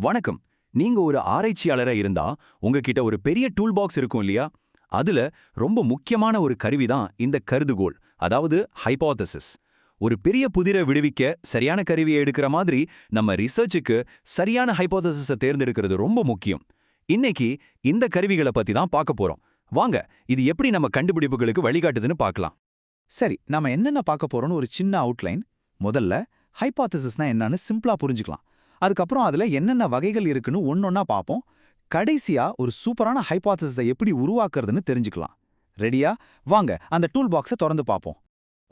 வணக்கம். நீங்க ஒரு ஆராய்ச்சியாளரா இருந்தா உங்ககிட்ட ஒரு பெரிய டூல் பாக்ஸ் இருக்கும் இல்லையா? அதுல ரொம்ப முக்கியமான ஒரு கருவி தான் இந்த கருதுகோள், அதாவது ஹைபோதசிஸ். ஒரு பெரிய புதிரை விடுவிக்க சரியான கருவியை எடுக்கிற மாதிரி நம்ம ரிசர்ச்சுக்கு சரியான ஹைபோதசிஸை தேர்ந்தெடுக்கிறது ரொம்ப முக்கியம். இன்னைக்கு இந்த கருவிகளை பத்தி தான் பார்க்க போறோம். வாங்க, இது எப்படி நம்ம கண்டுபிடிப்புகளுக்கு வழிகாட்டுதுன்னு பார்க்கலாம். சரி, நாம என்னென்ன பார்க்க போறோம்னு ஒரு சின்ன அவுட்லைன். முதல்ல ஹைபாத்தசிஸ்னா என்னன்னு சிம்பிளா புரிஞ்சுக்கலாம். அதுக்கப்புறம் அதுல என்னென்ன வகைகள் இருக்குன்னு ஒன்னொன்னா பார்ப்போம். கடைசியா ஒரு சூப்பரான ஹைபாத்தசிஸை எப்படி உருவாக்குறதுன்னு தெரிஞ்சுக்கலாம். ரெடியா? வாங்க அந்த டூல் பாக்ஸை திறந்து பார்ப்போம்.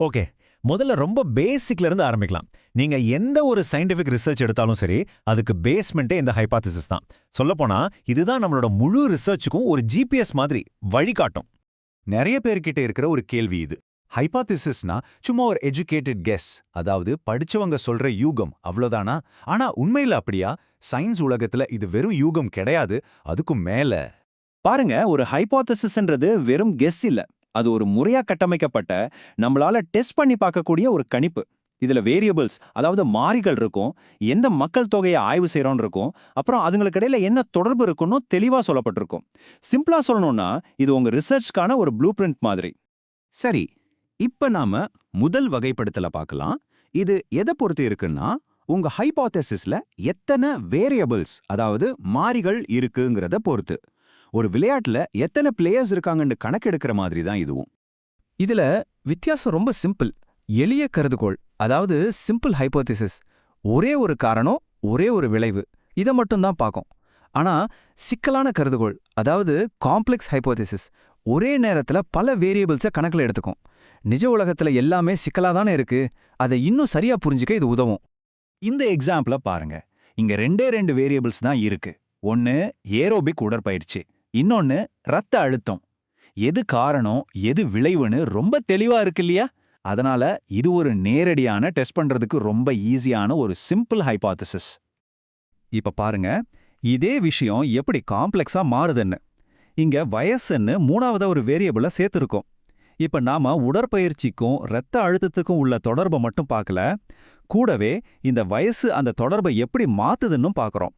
ஓகே, முதல்ல ரொம்ப பேசிக்ல இருந்து ஆரம்பிக்கலாம். நீங்க எந்த ஒரு சயின்டிஃபிக் ரிசர்ச் எடுத்தாலும் சரி, அதுக்கு பேஸ்மெண்ட்டே இந்த ஹைபாத்தசிஸ் தான். சொல்லப்போனா இதுதான் நம்மளோட முழு ரிசர்ச்சுக்கும் ஒரு ஜிபிஎஸ் மாதிரி வழிகாட்டும். நிறைய பேர்கிட்ட இருக்கிற ஒரு கேள்வி இது. ஹைபாத்திசிஸ்னா சும்மா ஒரு எஜுகேட்டட் கெஸ், அதாவது படிச்சவங்க சொல்ற யூகம், அவ்வளோதானா? ஆனா உண்மையில அப்படியா? சயின்ஸ் உலகத்துல இது வெறும் யூகம் கிடையாது, அதுக்கும் மேல. பாருங்க, ஒரு ஹைபாத்தசிஸ்ன்றது வெறும் கெஸ் இல்ல. அது ஒரு முறையா கட்டமைக்கப்பட்ட, நம்மளால டெஸ்ட் பண்ணி பார்க்கக்கூடிய ஒரு கணிப்பு. இதுல வேரியபிள்ஸ், அதாவது மாறிகள் இருக்கும், எந்த மக்கள் தொகையை ஆய்வு செய்யறோம்னு இருக்கும், அப்புறம் அதுங்களுக்கு இடையில என்ன தொடர்பு இருக்குன்னு தெளிவா சொல்லப்பட்டிருக்கும். சிம்பிளா சொல்லணும்னா இது உங்க ரிசர்ச்க்கான ஒரு ப்ளூ பிரிண்ட் மாதிரி. சரி, இப்ப நாம முதல் வகைப்படுத்தல பார்க்கலாம். இது எதை பொறுத்து இருக்குன்னா, உங்க ஹைபாத்தசிஸ்ல எத்தனை வேரியபிள்ஸ், அதாவது மாறிகள் இருக்குங்கிறத பொறுத்து. ஒரு விளையாட்டுல எத்தனை பிளேயர்ஸ் இருக்காங்கன்னு கணக்கெடுக்கிற மாதிரி தான் இதுவும். இதுல வித்தியாசம் ரொம்ப சிம்பிள். எளிய கருதுகோள், அதாவது சிம்பிள் ஹைபோதிசிஸ், ஒரே ஒரு காரணம், ஒரே ஒரு விளைவு, இதை மட்டும்தான் பார்க்கும். ஆனா சிக்கலான கருதுகோள், அதாவது காம்ப்ளெக்ஸ் ஹைபோதிசிஸ், ஒரே நேரத்துல பல வேரியபிள்ஸை கணக்கில் எடுத்துக்கும். நிஜ உலகத்துல எல்லாமே சிக்கலாதானே இருக்கு, அதை இன்னும் சரியா புரிஞ்சுக்க இது உதவும். இந்த எக்ஸாம்பிள பாருங்க. இங்க ரெண்டு வேரியபிள்ஸ் தான் இருக்கு. ஒன்னு ஏரோபிக் உடற்பயிற்சி, இன்னொன்னு ரத்த அழுத்தம். எது காரணம், எது விளைவுன்னு ரொம்ப தெளிவா இருக்கு இல்லையா? அதனால இது ஒரு நேரடியான டெஸ்ட் பண்றதுக்கு ரொம்ப ஈஸியான ஒரு சிம்பிள் ஹைபாத்தசிஸ். இப்ப பாருங்க, இதே விஷயம் எப்படி காம்ப்ளெக்ஸா மாறுதுன்னு. இங்க வயசுன்னு மூணாவதா ஒரு வேரியபிள சேர்த்திருக்கோம். இப்ப நாம உடற்பயிற்சிக்கும் இரத்த அழுத்தத்துக்கும் உள்ள தொடர்பை மட்டும் பார்க்கல, கூடவே இந்த வயசு அந்த தொடர்பை எப்படி மாத்துதுன்னு பார்க்கறோம்.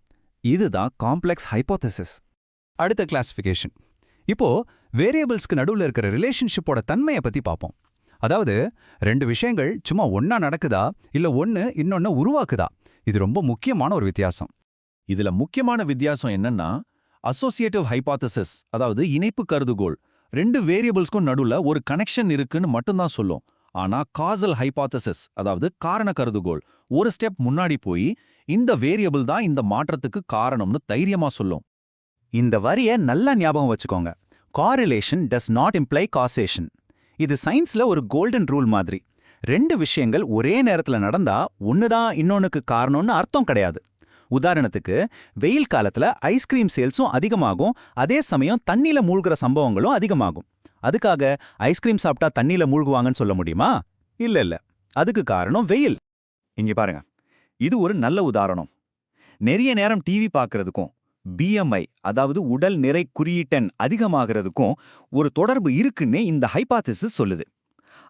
இதுதான் காம்ப்ளெக்ஸ் ஹைபோதசிஸ். அடுத்த கிளாசிஃபிகேஷன். இப்போ வேரியபிள்ஸ்க்கு நடுவுல இருக்கிற ரிலேஷன்ஷிப்போட தன்மையை பத்தி பார்ப்போம். அதாவது ரெண்டு விஷயங்கள் சும்மா ஒன்னா நடக்குதா, இல்ல ஒன்னு இன்னொன்னு உருவாக்குதா? இது ரொம்ப முக்கியமான ஒரு வித்தியாசம். இதுல முக்கியமான வித்தியாசம் என்னன்னா, அசோசியேட்டிவ் ஹைபாத்தசிஸ், அதாவது இணைப்பு கருதுகோள், ரெண்டு வேரியபிள்ஸ்க்கும் நடுவுல ஒரு கனெக்ஷன் இருக்குன்னு மட்டும்தான் சொல்லும். ஆனா காசல் ஹைபாத்தசிஸ், அதாவது காரண கருதுகோள், ஒரு ஸ்டெப் முன்னாடி போய் இந்த வேரியபிள் தான் இந்த மாற்றத்துக்கு காரணம்னு தைரியமா சொல்லும். இந்த வரியை நல்லா ஞாபகம் வச்சுக்கோங்க. Correlation does not imply causation. இது சயின்ஸ்ல ஒரு கோல்டன் ரூல் மாதிரி. ரெண்டு விஷயங்கள் ஒரே நேரத்துல நடந்தா ஒண்ணுதான் இன்னொன்னுக்கு காரணம்னு அர்த்தம் கிடையாது. உதாரணத்துக்கு, வெயில் காலத்துல ஐஸ்கிரீம் சேல்ஸும் அதிகமாகும், அதே சமயம் தண்ணில மூழ்கிற சம்பவங்களும் அதிகமாகும். அதுக்காக ஐஸ்கிரீம் சாப்பிட்டா தண்ணில மூழ்குவாங்கன்னு சொல்ல முடியுமா? இல்ல. அதுக்கு காரணம் வெயில். இங்க பாருங்க, இது ஒரு நல்ல உதாரணம். நிறைய நேரம் டிவி பார்க்கறதுக்கும் பிஎம்ஐ, அதாவது உடல் நிறை குறியீட்டெண் அதிகமாகிறதுக்கும் ஒரு தொடர்பு இருக்குன்னு இந்த ஹைபாத்தசிஸ் சொல்லுது.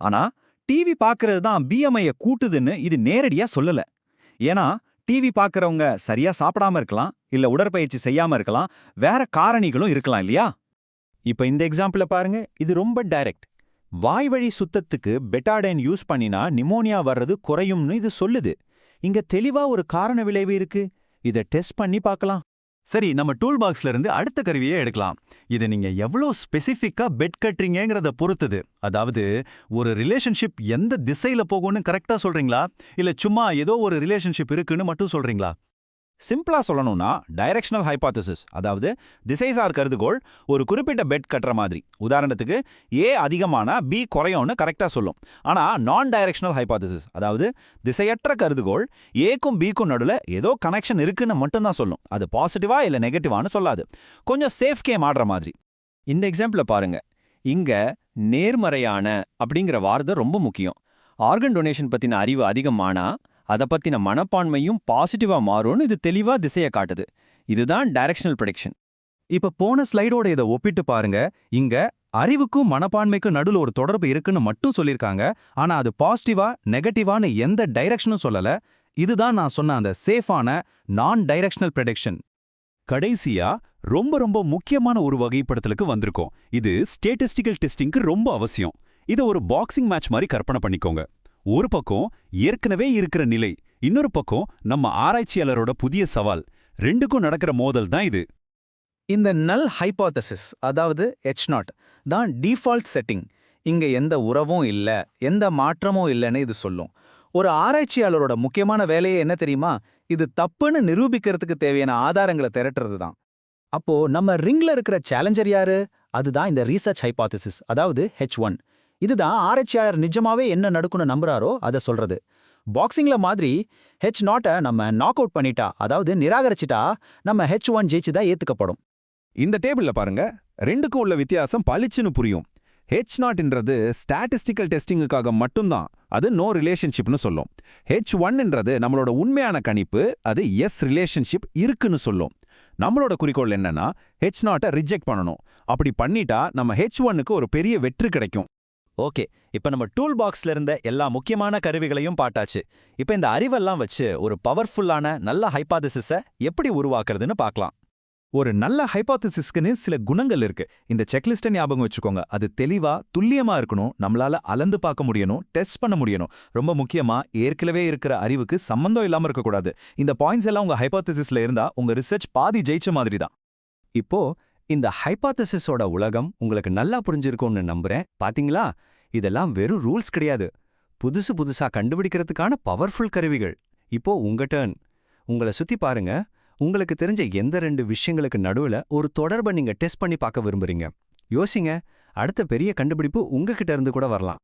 ஆனா டிவி பார்க்கறது தான் பிஎம்ஐயை கூட்டுதுன்னு இது நேரடியா சொல்லல. ஏன்னா டிவி பார்க்கறவங்க சரியா சாப்பிடாம இருக்கலாம், இல்ல உடற்பயிற்சி செய்யாம இருக்கலாம், வேற காரணிகளும் இருக்கலாம் இல்லையா? இப்ப இந்த எக்ஸாம்பிள பாருங்க, இது ரொம்ப டைரக்ட். வாய்வழி சுத்தத்துக்கு பெட்டாடைன் யூஸ் பண்ணினா நிமோனியா வர்றது குறையும்னு இது சொல்லுது. இங்க தெளிவா ஒரு காரண விளைவு இருக்கு. இதை டெஸ்ட் பண்ணி பார்க்கலாம். சரி, நம்ம டூல் பாக்ஸ்ல இருந்து அடுத்த கருவியை எடுக்கலாம். இது நீங்க எவ்வளோ ஸ்பெசிஃபிக்கா பெட் கட்டுறீங்கிறத பொறுத்தது. அதாவது ஒரு ரிலேஷன்ஷிப் எந்த திசையில போகும்னு கரெக்டா சொல்றீங்களா, இல்ல சும்மா ஏதோ ஒரு ரிலேஷன்ஷிப் இருக்குன்னு மட்டும் சொல்றீங்களா? சிம்பிளா சொல்லணும்னா டைரக்ஷனல் ஹைபாத்தசிஸ், அதாவது திசைசார் கருதுகோள், ஒரு குறிப்பிட்ட பெட் கட்டுற மாதிரி. உதாரணத்துக்கு, ஏ அதிகமானா பி குறையும்னு கரெக்டா சொல்லும். ஆனா நான் டைரக்ஷனல் ஹைபாத்தசிஸ், அதாவது திசையற்ற கருதுகோள், ஏக்கும் பிக்கும் நடுவில் ஏதோ கனெக்ஷன் இருக்குன்னு மட்டும்தான் சொல்லும். அது பாசிட்டிவா இல்ல நெகட்டிவான்னு சொல்லாது. கொஞ்சம் சேஃப் கேம் ஆடுற மாதிரி. இந்த எக்ஸாம்பிள பாருங்க. இங்க நேர்மறையான அப்படிங்கிற வார்த்தை ரொம்ப முக்கியம். ஆர்கன் டொனேஷன் பத்தின அறிவு அதிகமானா அதை பத்தின மனப்பான்மையும் பாசிட்டிவா மாறும்னு இது தெளிவா திசையை காட்டுது. இதுதான் டைரக்ஷனல் ப்ரெடிக்ஷன். இப்ப போன ஸ்லைடோட இதை ஒப்பிட்டு பாருங்க. இங்க அறிவுக்கும் மனப்பான்மைக்கும் நடுவில் ஒரு தொடர்பு இருக்குன்னு மட்டும் சொல்லியிருக்காங்க. ஆனா அது பாசிட்டிவா நெகட்டிவான்னு எந்த டைரக்ஷனும் சொல்லல. இதுதான் நான் சொன்ன அந்த சேஃபான நான் டைரக்ஷனல் ப்ரெடிக்ஷன். கடைசியா ரொம்ப ரொம்ப முக்கியமான ஒரு வகைப்படுத்தலுக்கு வந்திருக்கோம். இது ஸ்டேட்டிஸ்டிக்கல் டெஸ்டிங்க்கு ரொம்ப அவசியம். இதை ஒரு பாக்ஸிங் மேட்ச் மாதிரி கற்பனை பண்ணிக்கோங்க. ஒரு பக்கம் ஏற்கனவே இருக்கிற நிலை, இன்னொரு பக்கம் நம்ம ஆராய்ச்சியாளரோட புதிய சவால். ரெண்டுக்கும் நடக்கிற மோதல் தான் இது. இந்த நல் ஹைபோதசிஸ், அதாவது H0 தான் டிஃபால்ட் செட்டிங். இங்க எந்த உறவும் இல்ல, எந்த மாற்றமும் இல்லைன்னு இது சொல்லும். ஒரு ஆராய்ச்சியாளரோட முக்கியமான வேலையே என்ன தெரியுமா? இது தப்புன்னு நிரூபிக்கிறதுக்கு தேவையான ஆதாரங்களை திரட்டுறது தான். அப்போ நம்ம ரிங்ல இருக்கிற சேலஞ்சர் யாரு? அதுதான் இந்த ரீசர்ச் ஹைபோதசிஸ், அதாவது H1. இதுதான் ஆராய்ச்சியாளர் நிஜமாவே என்ன நடக்கும்னு நம்புறாரோ அதை சொல்றது. பாக்ஸிங்ல மாதிரி H0 நம்ம நாக் அவுட் பண்ணிட்டா, அதாவது நிராகரிச்சிட்டா, நம்ம H1 ஜெயிச்சுதான் ஏத்துக்கப்படும். இந்த டேபிள்ல பாருங்க, ரெண்டுக்கும் உள்ள வித்தியாசம் பளிச்சுன்னு புரியும். H0ன்றது ஸ்டாட்டிஸ்டிக்கல் டெஸ்டிங்குக்காக மட்டும்தான், அது நோ ரிலேஷன்ஷிப்னு சொல்லும். H1ன்றது நம்மளோட உண்மையான கணிப்பு, அது எஸ் ரிலேஷன்ஷிப் இருக்குன்னு சொல்லும். நம்மளோட குறிக்கோள் என்னன்னா H0 ரிஜெக்ட் பண்ணணும். அப்படி பண்ணிட்டா நம்ம H1க்கு ஒரு பெரிய வெற்றி கிடைக்கும். ஓகே, இப்ப நம்ம டூல் பாக்ஸ்ல இருந்த எல்லா முக்கியமான கருவிகளையும் பாட்டாச்சு. இப்ப இந்த அறிவெல்லாம் வச்சு ஒரு பவர்ஃபுல்லான நல்ல ஹைபாதிசிஸை எப்படி உருவாக்குறதுன்னு பார்க்கலாம். ஒரு நல்ல ஹைபோதசிஸ்க்குன்னு சில குணங்கள் இருக்கு. இந்த செக்லிஸ்ட்டை ஞாபகம் வச்சுக்கோங்க. அது தெளிவா, துல்லியமா இருக்கணும், நம்மளால அளந்து பார்க்க முடியணும், டெஸ்ட் பண்ண முடியணும். ரொம்ப முக்கியமா, ஏற்கனவே இருக்கிற அறிவுக்கு சம்பந்தம் இல்லாம இருக்கக்கூடாது. இந்த பாயிண்ட்ஸ் எல்லாம் உங்க ஹைபோதசிஸ்ல இருந்தா உங்க ரிசர்ச் பாதி ஜெயிச்ச மாதிரி தான். இப்போ இந்த ஹைபாதசிஸோட உலகம் உங்களுக்கு நல்லா புரிஞ்சிருக்கும்னு நம்புறேன். பாத்தீங்களா, இதெல்லாம் வெறும் ரூல்ஸ் கிடையாது, புதுசு புதுசா கண்டுபிடிக்கிறதுக்கான பவர்ஃபுல் கருவிகள். இப்போ உங்க டர்ன். உங்களை சுத்தி பாருங்க. உங்களுக்கு தெரிஞ்ச எந்த 2 விஷயங்களுக்கு நடுவுல ஒரு தொடர்பை நீங்க டெஸ்ட் பண்ணி பார்க்க விரும்புறீங்க? யோசிங்க. அடுத்த பெரிய கண்டுபிடிப்பு உங்ககிட்ட இருந்து கூட வரலாம்.